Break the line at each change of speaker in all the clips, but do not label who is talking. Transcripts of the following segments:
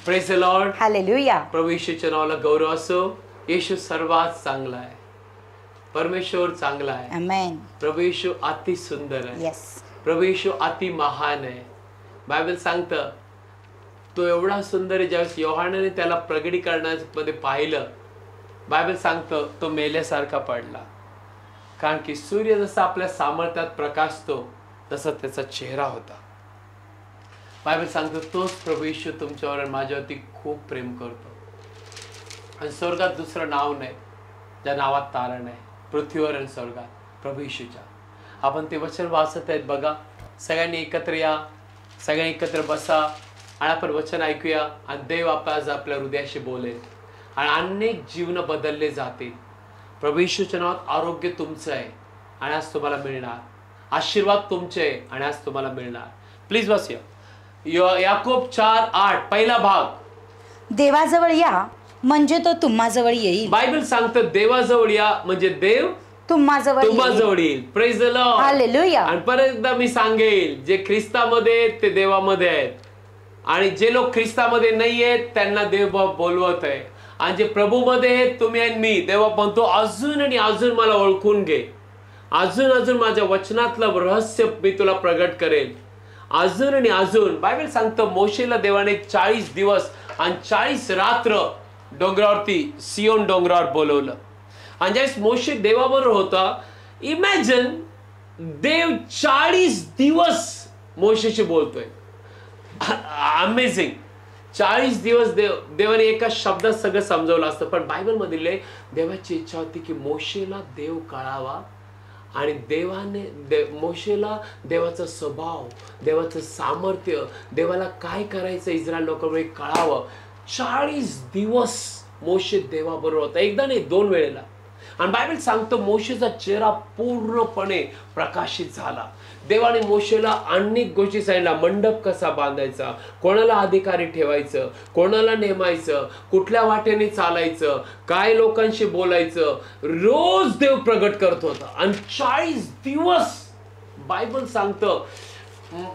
Praise the lord.
Hallelujah.
प्रभू येशूच्या नावाला गौरव असो. येशू सर्वात चांगला आहे. परमेश्वर चांगला आहे.
आमेन.
प्रभू येशू अति सुंदर आहे.
येस.
प्रभू येशू अति महान आहे. बायबल सांगतं तो एवढा सुंदर आहे. ज्यावेळेस योहानाने त्याला प्रगटीकरणामध्ये पाहिलं, बायबल सांगतं तो मेल्यासारखा पडला. कारण की सूर्य जसा आपल्या सामर्थ्यात प्रकाशतो तसा त्याचा चेहरा होता. बायबल सांगतो तोच प्रभू येशू तुमच्यावर आणि माझ्यावरती खूप प्रेम करतो. आणि स्वर्गात दुसरं नाव नाही ज्या नावात तारण आहे, पृथ्वीवर आणि स्वर्गात प्रभू येशूच्या. आपण ते वचन वाचत आहेत बघा. सगळ्यांनी एकत्र या, सगळ्यांनी एकत्र बसा आणि आपण वचन ऐकूया. आणि देव आज आपल्या हृदयाशी बोलेल आणि अनेक जीवन बदलले जातील. प्रभू येशूच्या नावात आरोग्य तुमचं आहे आणि आज तुम्हाला मिळणार. आशीर्वाद तुमचे आहे आणि आज तुम्हाला मिळणार. प्लीज बसूया. याकोब 4:8 पहिला भाग.
देवाजवळ या म्हणजे तो तुम्हाजवळ येईल.
बायबल सांगतं देवाजवळ या म्हणजे देव तुम्हाजवळ येईल. Praise the lord.
हालेलुया.
आणि परत एकदा मी सांगेल, जे ख्रिस्तामध्ये आहेत ते देवामध्ये आहेत आणि जे लोक ख्रिस्तामध्ये नाही आहेत त्यांना देव बोलवत आहे. आणि जे प्रभूमध्ये आहेत तुम्ही आणि मी, देवा म्हणतो अजून आणि अजून मला ओळखून घे, अजून अजून माझ्या वचनातलं रहस्य मी तुला प्रगट करेल, अजून आणि अजून. बायबल सांगतं मोशेला देवाने 40 दिवस आणि 40 रात्र डोंगरावरती सियोन डोंगरावर बोलवलं. आणि ज्यावेळेस मोशे देवाबरोबर होता, इमॅजिन देव 40 दिवस मोशेशी बोलतोय. अमेझिंग. 40 दिवस देवाने एका शब्दात सगळं समजवलं असतं. पण बायबल मधील देवाची इच्छा होती की मोशेला देव कळावा आणि देवाने मोशेला देवाचा स्वभाव, देवाचं सामर्थ्य, देवाला काय करायचं इस्रायल लोकांमुळे कळावं. 40 दिवस मोशे देवाबरोबर होता. एकदा नाही, 2 वेळेला. आणि बायबल सांगतो मोशेचा चेहरा पूर्णपणे प्रकाशित झाला. देवाने मोशेला अनेक गोष्टी सांगितल्या. मंडप कसा बांधायचा, कोणाला अधिकारी ठेवायचं, कोणाला नेमायचं, कुठल्या वाटेने चालायचं, काय लोकांशी बोलायचं, रोज देव प्रगट करत होता. आणि 40 दिवस बायबल सांगतं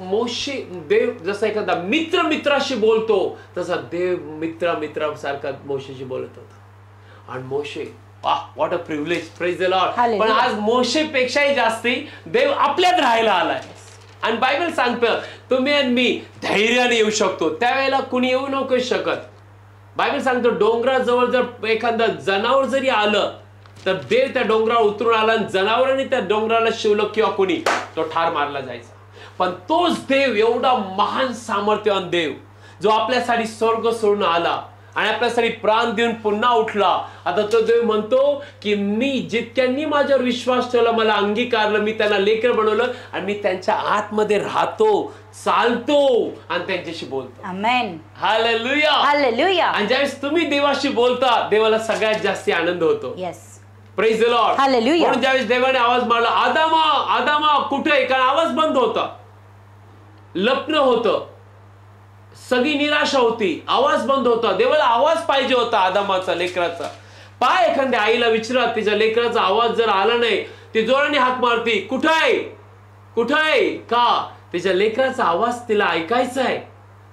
मोशे देव जसा एखादा मित्र मित्राशी बोलतो तसा देव मित्रासारखा मोशेशी बोलत होता. आणि मोशे, what a privilege. Praise the lord. पण आज मोशेपेक्षाही जास्ती देव आपल्यात राहायला आलाय. आणि बायबल सांगतं तुम्ही आणि मी धैर्याने येऊ शकतो. त्यावेळेला कुणी येऊ नको शकत. बायबल सांगतो डोंगराजवळ जर एखादा जनावर जरी आलं तर देव त्या डोंगरावर उतरून आला आणि जनावरांनी त्या डोंगराला शिवलं किंवा कुणी, तो ठार मारला जायचा. पण तोच देव, एवढा महान सामर्थ्यवान देव, जो आपल्यासाठी स्वर्ग सोडून आला आणि आपल्यासाठी प्राण देऊन पुन्हा उठला. आता तो देव म्हणतो की मी जितक्यांनी माझ्यावर विश्वास ठेवला, मला अंगीकारलं, मी त्यांना लेकर बनवलं आणि मी त्यांच्या आतमध्ये राहतो, चालतो आणि त्यांच्याशी बोलतो.
आमेन.
हालेलुया.
हालेलुया.
आणि ज्यावेळेस तुम्ही देवाशी बोलता देवाला सगळ्यात जास्त आनंद होतो.
Yes.
Praise the lord.
Hallelujah.
म्हणून ज्यावेळेस देवाने आवाज मारला, आदामा आदामा कुठे आहे, कारण आवाज बंद होता, लपणं होतं, सगळी निराशा होती, आवाज बंद होता. देवाला आवाज पाहिजे होता आदामाचा, लेकराचा. पाय एखाद्या आईला विचारा, तिच्या लेकराचा आवाज जर आला नाही ती जोराने हाक मारती, कुठं आहे कुठं आहे, का तिच्या लेकराचा आवाज तिला ऐकायचा आहे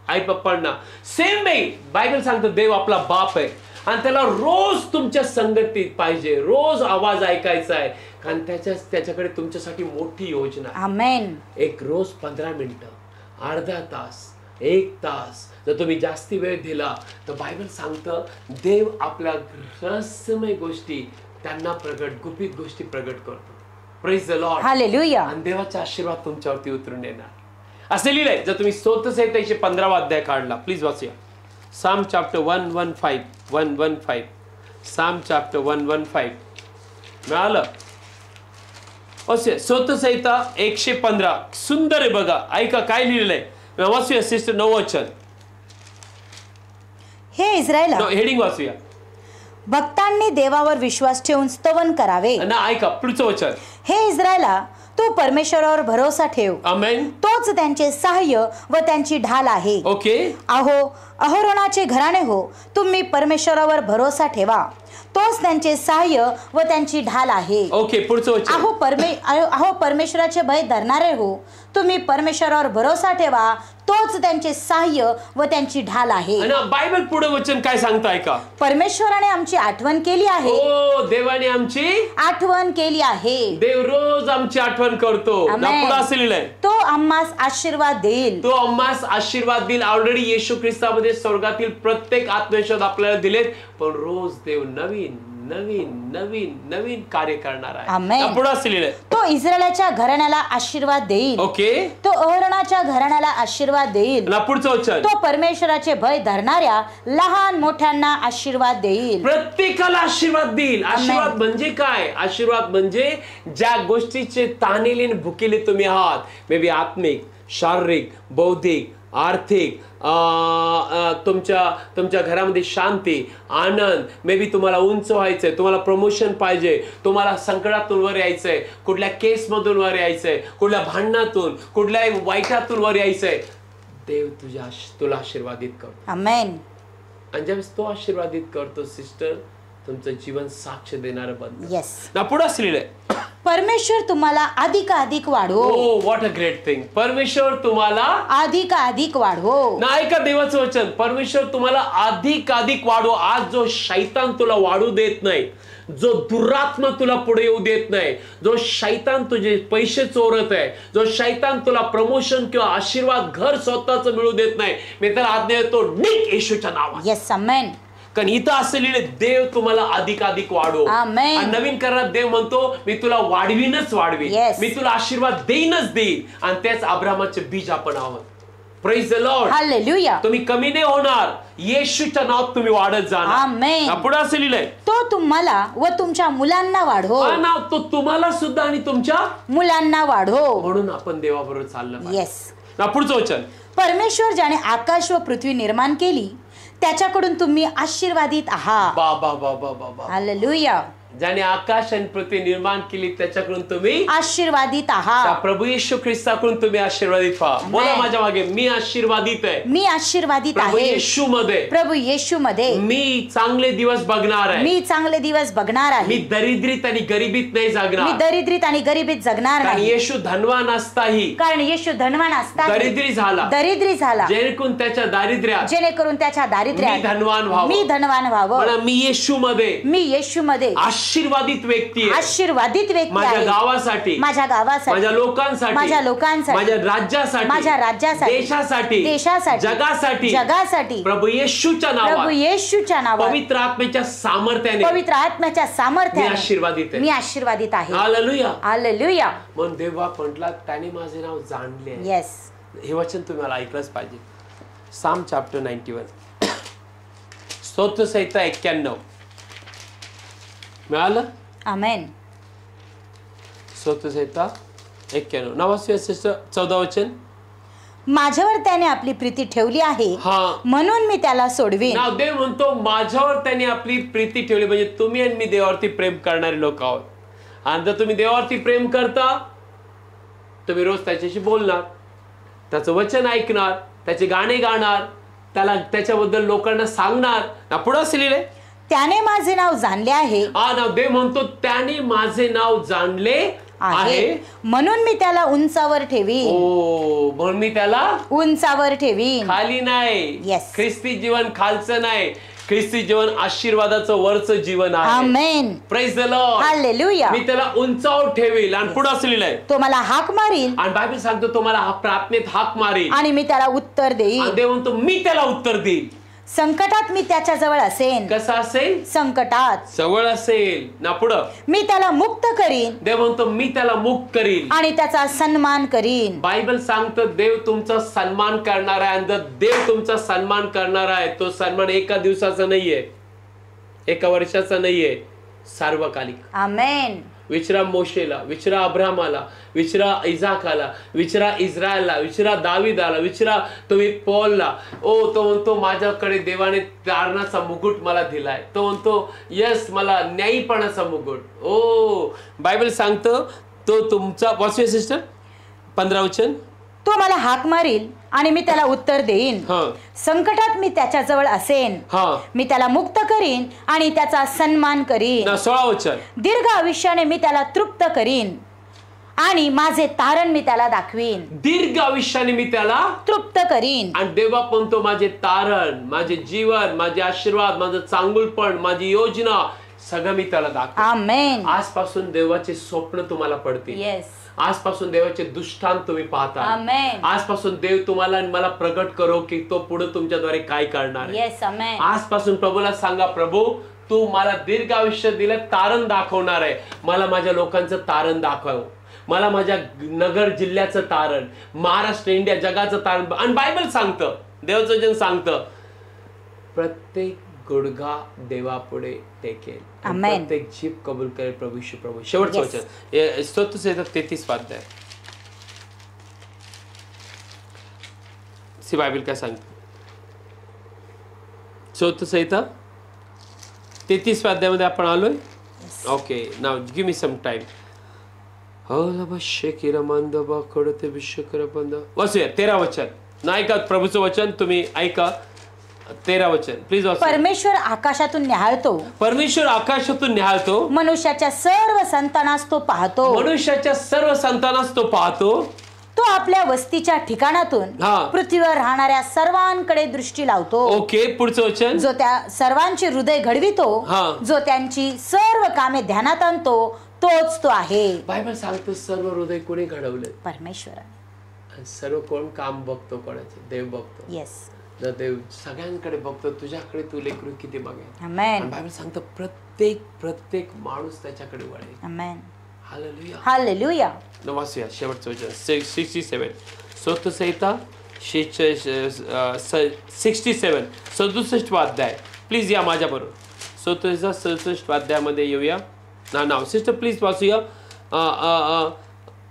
आई पप्पांना. सेम नाही. बायबल सांगतं देव आपला बाप आहे आणि त्याला रोज तुमच्या संगतीत पाहिजे, रोज आवाज ऐकायचा आहे, कारण त्याच्याकडे तुमच्यासाठी मोठी योजना.
आमेन.
एक रोज 15 मिनिटं, अर्धा तास, 1 तास जर तुम्ही जास्ती वेळ दिला तर बायबल सांगतं देव आपल्या रहस्यमय गोष्टी त्यांना गुपित गोष्टी प्रगट करतो. Praise the lord.
हालेलुया.
आणि देवाचा आशीर्वाद तुमच्यावरती उतरून येणार असे लिहिलंय. जर तुम्ही स्तोत्रसंहिता 15वा अध्याय काढला, प्लीज वाचूया. साम चॅप्टर 115 साम चॅप्टर 115 मिळालं. असे स्तोत्रसंहिता 115 सुंदर आहे बघा. ऐका काय लिहिलेलं आहे. वाचूया सिस्टर 9 वचन.
हे इस्रायला,
हेडिंग वाचूया.
भक्तांनी देवावर विश्वास ठेवून स्तवन करावे.
ना ऐका पुढचं वचन.
हे इस्रायला, तू परमेश्वरावर भरोसा ठेव.
आमेन.
तोच त्यांचे सहाय्य व त्यांची ढाल आहे.
ओके.
अहोरोनाचे घराणे हो, तुम्ही परमेश्वरावर भरोसा ठेवा. तोच त्यांचे सहाय्य व त्यांची ढाल आहे.
ओके पुढचं वचन.
अहो परमेश्वराचे भय धरणारे हो, तुम्ही परमेश्वरावर भरोसा ठेवा, तोच त्यांचे सहाय्य व त्यांची ढाल आहे.
आणि बायबल पुढे वचन काय सांगताय का?
परमेश्वराने आमची आठवण केली आहे.
हो, देवाने आमची
आठवण केली आहे.
देव रोज आमची आठवण करतो.
आमेन.
पुढे असं लिहिलंय,
तो आम्हास आशीर्वाद देईल.
तो आम्हास आशीर्वाद देईल. ऑलरेडी येशू ख्रिस्तामध्ये स्वर्गातील प्रत्येक आत्मविश्वास आपल्याला दिलेत, पण रोज देव नवीन नवीन नवीन नवीन कार्य करणार आहे.
आमेन.
पुढे असं लिहिलंय,
तो इस्रायलाच्या घराण्याला आशीर्वाद देईल.
ओके.
तो अहरोनाच्या घराण्याला आशीर्वाद देईल.
पुढचं वचन,
तो परमेश्वराचे भय धरणाऱ्या लहान मोठ्यांना आशीर्वाद देईल.
प्रत्येकाला आशीर्वाद देईल. आशीर्वाद म्हणजे काय? आशीर्वाद म्हणजे ज्या गोष्टीचे ताणेले आणि भुकेले तुम्ही आहात, मे बी आत्मिक, शारीरिक, बौद्धिक, आर्थिक, तुमच्या घरामध्ये शांती, आनंद, मे बी तुम्हाला उंच व्हायचंय, तुम्हाला प्रमोशन पाहिजे, तुम्हाला संकटातून वर यायचंय, कुठल्या केसमधून वर यायचंय, कुठल्या भांडणातून, कुठल्याही वाईटातून वर यायचंय, देव तुला आशीर्वादित करतो.
आमेन.
आणि ज्यावेळेस तो आशीर्वादित करतो सिस्टर, तुमचं जीवन साक्ष देणारं बनतं.
येस.
पुढे असलेलं
परमेश्वर तुम्हाला अधिक वाढवो.
ओ व्हॉट अ ग्रेट थिंग. परमेश्वर तुम्हाला
अधिक वाढवो.
ना ऐका देवाचं वचन, परमेश्वर तुम्हाला अधिक वाढवो. आज जो शैतान तुला वाढू देत नाही, जो दुरात्मा तुला पुढे येऊ देत नाही, जो शैतान तुझे पैसे चोरत आहे, जो शैतान तुला प्रमोशन किंवा आशीर्वाद घर स्वतःच मिळू देत नाही, मी त्याला आज्ञा देतो, निघ येशूच्या नावात.
येस. आमेन.
कारण इथं असलेले देव तुम्हाला अधिक वाढव.
आमेन.
आणि नवीन करण्यात देव म्हणतो, मी तुला वाढवीनच वाढवीन.
Yes.
मी तुला आशीर्वाद देईनच देईन. आणि त्याच अब्राहामाचे बीज आपण आहोत. Praise the lord.
हालेलुया.
तुम्ही कमी नाही होणार, येशूच्या नावात तुम्ही वाढत जाणार.
आमेन.
पुढे असं लिहिलंय,
तो तुम्हाला व तुमच्या मुलांना वाढवो.
हा नाव तो तुम्हाला सुद्धा आणि तुमच्या
मुलांना वाढवो.
म्हणून आपण देवाबरोबर चाललं पाहिजे.
येस.
पुढचं वचन,
परमेश्वर ज्याने आकाश व पृथ्वी निर्माण केली, त्याच्याकडून तुम्ही आशीर्वादित आहात.
बा.
हालेलुया.
ज्याने आकाश आणि पृथ्वी निर्माण केली, त्याच्याकडून तुम्ही
आशीर्वादित आहात.
प्रभू येशू ख्रिस्ताकडून तुम्ही आशीर्वादित व्हा. बोला माझ्या मागे, मी आशीर्वादित आहे.
मी आशीर्वादित
प्रभू
आहे.
येशू मध्ये,
प्रभू येशू मध्ये
मी चांगले दिवस बघणार आहे.
मी चांगले दिवस बघणार आहे.
मी दरिद्रीत आणि गरिबीत नाही जगणार.
मी दरिद्रीत आणि गरिबीत जगणार
कारण
नाही.
येशू धनवान असताही,
कारण येशू धनवान असता
दरिद्री झाला. जेणेकरून त्याच्या दारिद्र्यात मी धनवान व्हावं.
मी धनवान व्हावं.
मला मी येशू मध्ये,
मी येशू मध्ये
आशीर्वादित व्यक्ती आहे.
आशीर्वादित व्यक्ती
माझ्या
आहे.
गावासाठी,
माझ्या गावासाठी,
माझ्या लोकांसाठी,
माझ्या लोकांसाठी,
माझ्या राज्यासाठी,
माझ्या राज्यासाठी,
देशासाठी, जगासाठी प्रभू येशूच्या नावात, पवित्र आत्म्याच्या सामर्थ्याने मी आशीर्वादित आहे.
मी आशीर्वादित आहे.
हालेलुया.
हालेलुया.
म्हणून देवा म्हटला, त्याने माझे नाव जाणले आहे.
येस.
हे वचन तुम्हाला ऐकलंच पाहिजे. साम चॅप्टर 91, स्तोत्र संहिता 91 मिळालं.
आमेन.
स्तोत्र संहिता 91 14 वचन,
माझ्यावर त्याने आपली प्रीती ठेवली आहे, म्हणून मी त्याला सोडवीन.
देव म्हणतो, माझ्यावर त्याने आपली प्रीती ठेवली. म्हणजे तुम्ही आणि मी देवावरती प्रेम करणारे लोक आहोत. आणि जर तुम्ही देवावरती प्रेम करता, तुम्ही रोज त्याच्याशी बोलणार, त्याचं वचन ऐकणार, त्याचे गाणे गाणार, त्याच्याबद्दल लोकांना सांगणार. पुढे असं लिहिलंय,
त्याने माझे नाव जाणले आहे.
देव म्हणतो, त्याने माझे नाव जाणले आहे,
म्हणून मी त्याला उंचावर ठेवीन.
म्हणून मी त्याला
उंचावर ठेवीन,
खाली नाही.
Yes.
ख्रिस्ती जीवन खालचं नाही, ख्रिस्ती जीवन आशीर्वादाचं वरचं जीवन आहे.
Amen.
Praise the lord.
Hallelujah.
मी त्याला उंचावर ठेवील. आणि पुढे असं लिहिलंय,
तो मला हाक मारील.
आणि बायबल सांगतो, तो मला प्रार्थनेत हाक मारील,
आणि मी त्याला उत्तर देईन.
देव म्हणतो, मी त्याला उत्तर देईल.
संकटात मी त्याच्या जवळ असेन.
कसं असेल?
संकटात
जवळ असेल. ना पुढं,
मी त्याला मुक्त करीन.
देव म्हणतो, मी त्याला मुक्त करीन
आणि त्याचा सन्मान करीन.
बायबल सांगतं, देव तुमचा सन्मान करणार आहे. आणि जर देव तुमचा सन्मान करणार आहे, तो सन्मान एका दिवसाचा नाहीये, एका वर्षाचा नाहीये, सार्वकालिक.
आमेन.
विचारा मोशेला, विचारा अब्राहमाला, विचारा इजाकाला, विचारा इस्रायलला, विचारा दाविदाला, विचारा तुम्ही पौलला. तो म्हणतो, माझ्याकडे देवाने तारणाचा मुकुट मला दिलाय. तो म्हणतो, यस, मला न्यायीपणाचा मुकुट. बायबल सांगतं, तो तुमचा. वाचूया सिस्टर 15 वचन,
तो मला हाक मारील आणि मी त्याला उत्तर देईन. संकटात मी त्याच्या जवळ असेन. मी त्याला मुक्त करीन आणि त्याचा सन्मान करीन.
16 वचन,
दीर्घ आयुष्याने मी त्याला तृप्त करीन. आणि माझे तारण मी त्याला दाखवीन.
दीर्घ आयुष्याने मी त्याला
तृप्त करीन.
आणि देवा म्हणतो माझे तारण, माझे जीवन, माझे आशीर्वाद, माझं चांगुलपण, माझी योजना सगळं मी त्याला दाखवेन.
आमेन.
आजपासून देवाचे स्वप्न तुम्हाला पडतील.
येस.
आजपासून देवाचे दृष्टांत तुम्ही पाहता.
आमेन.
आजपासून देव तुम्हाला आणि मला प्रगट करो की तो पुढे तुमच्याद्वारे काय करणार आहे.
येस. आमेन.
आजपासून प्रभूला सांगा, प्रभू तू मला दीर्घ आयुष्य दिलं, तारण दाखवणार आहे. मला माझ्या लोकांचं तारण दाखव, मला माझ्या नगर जिल्ह्याचं तारण, महाराष्ट्र, इंडिया, जगाचं तारण. आणि बायबल सांगतं, देवाचं वचन सांगतं, प्रत्येक गुडघा देवापुढे टेकेल, प्रत्येक जीभ कबूल करेल प्रभू येशू प्रभू. शेवटचं वचन स्तोत्रसंहिता 33 अध्याय. सी बायबल काय सांगतं? स्तोत्रसंहिता 33 अध्यायामध्ये आपण आलोय. ओके, नाव गिव्ह मी सम टाइम. वाचूया 13 वचन. नाही का प्रभूचं वचन तुम्ही ऐका. 13 वचन प्लीज वाचा.
परमेश्वर आकाशातून निहाळतो,
परमेश्वर आकाशातून निहाळतो,
मनुष्याच्या सर्व संतानास तो पाहतो,
मनुष्याच्या सर्व संतानास तो पाहतो.
तो आपल्या वस्तीच्या ठिकाणातून पृथ्वीवर राहणाऱ्या सर्वांकडे दृष्टी लावतो.
ओके, पुढचं वचन.
जो त्या सर्वांचे हृदय घडवितो, जो त्यांची सर्व कामे ध्यानात आणतो, तोच तो आहे.
बायबल सांगतो सर्व हृदय कोणी घडवले?
परमेश्वर.
सर्व कोण काम बघतो? कोणाचे? देव बघतो.
येस.
देव सगळ्यांकडे बघतो. तुझ्याकडे तू लेकरू किती बघेल.
आमेन.
बायबल सांगतो प्रत्येक माणूस त्याच्याकडे वळेल.
आमेन.
हालेलुया.
हालेलुया.
वाचूया शेवटचं वचन 67. स्तोत्रसंहिता 67 67 अध्याय. प्लीज या माझ्या बरोबर. स्तोत्रसंहिता 67 अध्यायामध्ये येऊया. नाव सिस्टर प्लीज वाचूया.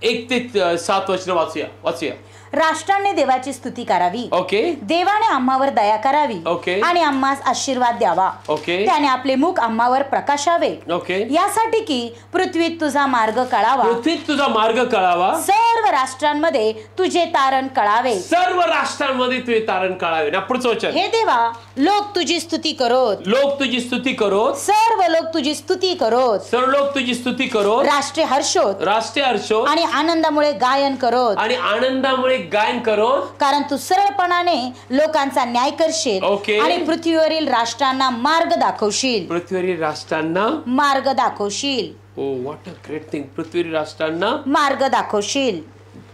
1 ते 7 वचन वाचूया.
राष्ट्रांनी देवाची स्तुती करावी.
ओके.
देवाने आम्हावर दया करावी.
ओके.
आणि आम्हास आशीर्वाद द्यावा.
ओके.
त्याने आपले मुख आम्हावर प्रकाशावे.
ओके.
यासाठी की पृथ्वीत तुझा मार्ग कळावा.
पृथ्वीत तुझा मार्ग कळावा.
सर्व राष्ट्रांमध्ये तुझे तारण कळावे.
सर्व राष्ट्रांमध्ये तुझे तारण कळावे. ना पुढचं वचन.
हे देवा, लोक तुझी स्तुती करोत.
लोक तुझी स्तुती करोत.
सर्व लोक तुझी स्तुती करोत.
सर्व लोक तुझी स्तुती करोत.
राष्ट्रे हर्षोत.
राष्ट्रे हर्षोत.
आणि आनंदामुळे गायन करोत.
आणि आनंदामुळे गायन करो.
कारण तू सरळपणाने लोकांचा न्याय करशील.
ओके.
आणि पृथ्वीवरील राष्ट्रांना मार्ग दाखवशील.
पृथ्वीवरील राष्ट्रांना
मार्ग दाखवशील.
ओ व्हॉट अ ग्रेट थिंग. पृथ्वीवरील राष्ट्रांना
मार्ग दाखवशील.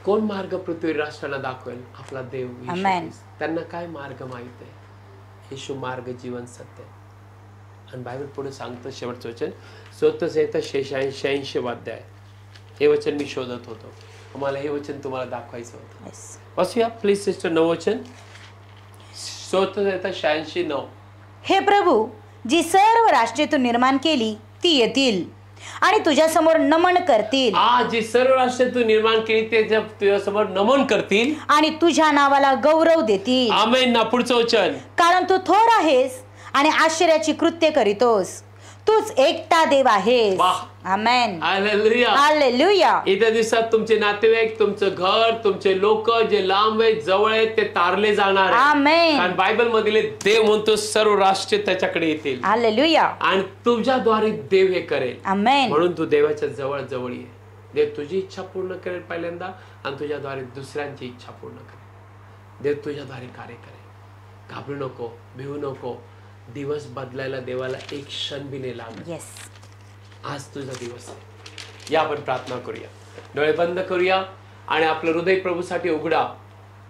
कोण मार्ग पृथ्वीवरील राष्ट्रांना दाखवेल? आपला देव.
आमेन.
त्यांना काय मार्ग माहित आहे? येशू मार्ग, जीवन, सत्य. आणि बायबल पुढे सांगतं शेवटचं वचन स्तोत्रसंहिता 86 अध्याय. हे वचन मी शोधत होतो. मला हे वचन तुम्हाला दाखवायचं होतं. वाचूया प्लीज सिस्टर. 9 वचन. स्तोत्रसंहिता 86:9.
हे प्रभू, जी सर्व राष्ट्रे तू निर्माण केली ती येतील आणि तुझ्या समोर नमन करतील.
जी सर्व राष्ट्रे तू निर्माण केली ते तुझ्या समोर नमन करतील
आणि तुझ्या नावाला गौरव देतील.
आमेन. ना पुढचं वचन.
कारण तू थोर आहेस आणि आश्चर्याची कृत्य करीतोस. तूच एकटा देव आहेस. आमेन.
हालेलुया.
हालेलुया.
येत्या दिवसात तुमचे नातेवाईक, तुमचं घर, तुमचे लोक जे लांब आहेत, जवळ आहेत, ते तारले जाणार आहे.
आमेन.
कारण बायबल मधले देव म्हणतो सर्व राष्ट्रे त्याच्याकडे येतील.
हालेलुया.
आणि तुझ्याद्वारे देव हे करेल.
आमेन.
म्हणून तू देवाच्या जवळ जवळ ये. देव तुझी इच्छा पूर्ण करेल पहिल्यांदा आणि तुझ्याद्वारे दुसऱ्यांची इच्छा पूर्ण करेल. देव तुझ्याद्वारे कार्य करेल. घाबरू नको, भिवू नको. दिवस बदलायला देवाला एक क्षण बी नाही लागला.
येस.
आज तुझा दिवस आहे. या आपण प्रार्थना करूया. डोळे बंद करूया आणि आपलं हृदय प्रभूसाठी उघडा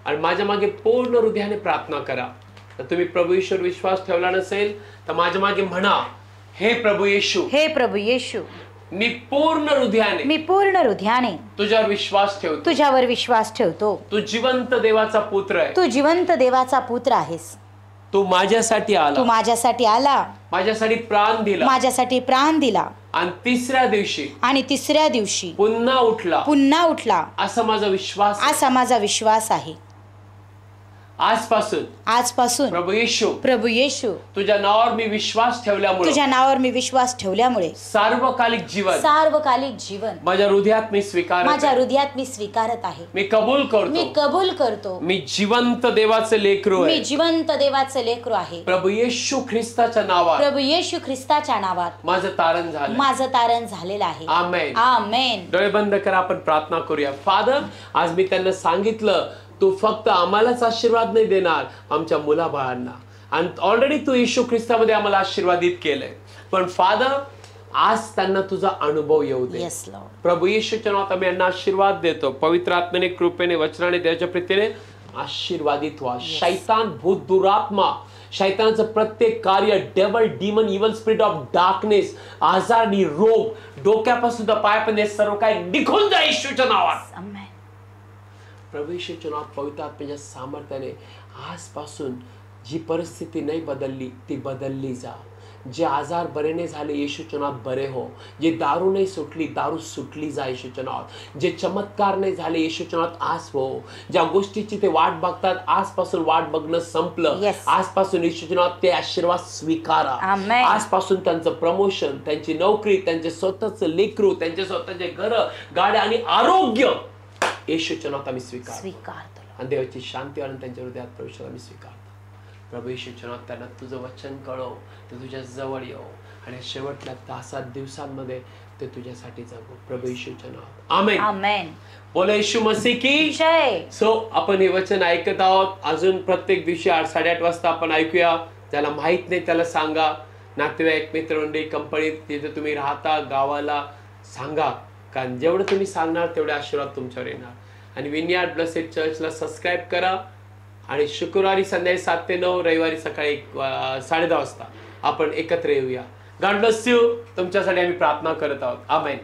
आणि माझ्या मागे पूर्ण हृदयाने प्रार्थना करा. तर तुम्ही प्रभू येशूवर विश्वास ठेवला नसेल तर माझ्या मागे म्हणा, हे प्रभू येशू,
हे प्रभू येशू,
मी पूर्ण
हृदयाने
तुझ्यावर विश्वास ठेवतो.
तुझ्यावर विश्वास ठेवतो.
तू जिवंत देवाचा पुत्र आहे.
तू जिवंत देवाचा पुत्र आहेस.
तू माझ्यासाठी आला. माझ्यासाठी प्राण दिला. आणि तिसऱ्या दिवशी पुन्हा उठला. असा माझा विश्वास आहे.
आजपासून प्रभू येशू
तुझ्या नावावर मी विश्वास ठेवल्यामुळे सार्वकालिक जीवन माझ्या हृदयात मी स्वीकारत आहे. मी कबूल करतो मी जिवंत देवाचे लेकरू आहे. प्रभू येशू ख्रिस्ताच्या नावात माझं तारण झालेलं आहे. आमेन आमेन. डोळे बंद करा, आपण प्रार्थना करूया. फादर, आज मी त्यांना सांगितलं तू फक्त आम्हालाच आशीर्वाद नाही देणार, आमच्या मुलाबाळांना, आणि ऑलरेडी तू येशू ख्रिस्तामध्ये आम्हाला आशीर्वादित केलंय, पण फादर आज त्यांना तुझा अनुभव येऊ दे. प्रभू येशूच्या नावात आम्ही यांना आशीर्वाद देतो. पवित्र आत्म्याने, कृपेने, वचनाने, देवाच्या प्रीतीने आशीर्वादित व्हा. शैतान, भूत, दुरात्मा, शैतानाचं प्रत्येक कार्य, devil, demon, evil spirit of darkness, आजार आणि रोग, डोक्यापासून पायापर्यंत सर्व काय निघून जा येशूच्या नावात. प्रभू येशूच्या नावात पवित्र आत्म्याच्या सामर्थ्याने आजपासून जी परिस्थिती नाही बदलली ती बदलली जा. जे आजार बरे नाही झाले येशूच्या नावात बरे हो. जे दारू नाही सुटली दारू सुटली जा येशूच्या नावात. जे चमत्कार नाही झाले येशूच्या नावात आज हो. ज्या गोष्टीची ते वाट बघतात आजपासून वाट बघणं संपलं. आजपासून येशूच्या नावात ते आशीर्वाद स्वीकारा. आजपासून त्यांचं प्रमोशन, त्यांची नोकरी, त्यांचे स्वतःचं लेकरू, त्यांचे स्वतःचे घर, गाड्या आणि आरोग्य येशूच्या नावात आम्ही स्वीकारतो. आणि देवाची शांती आणि त्यांच्या हृदयात प्रवेश आम्ही स्वीकारतो. प्रभू येशूच्या नावात त्यांना तुझं वचन कळव, ते तुझ्या जवळ येऊ आणि शेवटच्या 10 दिवसांमध्ये ते तुझ्यासाठी जगू. प्रभू येशूच्या नावात आमेन आमेन. बोला येशू मसीह की जय. सो आपण हे वचन ऐकत आहोत. अजून प्रत्येक दिवशी 8:30 वाजता आपण ऐकूया. ज्याला माहित नाही त्याला सांगा. नातेवाईक, मित्रमंडळी, कंपनीत जिथे तुम्ही राहता, गावाला सांगा. कारण जेवढं तुम्ही सांगणार तेवढे आशीर्वाद तुमच्यावर येणार. आणि विनयार्ड ब्लेसेड चर्चला सबस्क्राईब करा. आणि शुक्रवारी संध्याकाळी 7 ते 9, रविवारी सकाळी 10:30 वाजता आपण एकत्र येऊया. God bless you. तुमच्यासाठी आम्ही प्रार्थना करत आहोत. आमेन.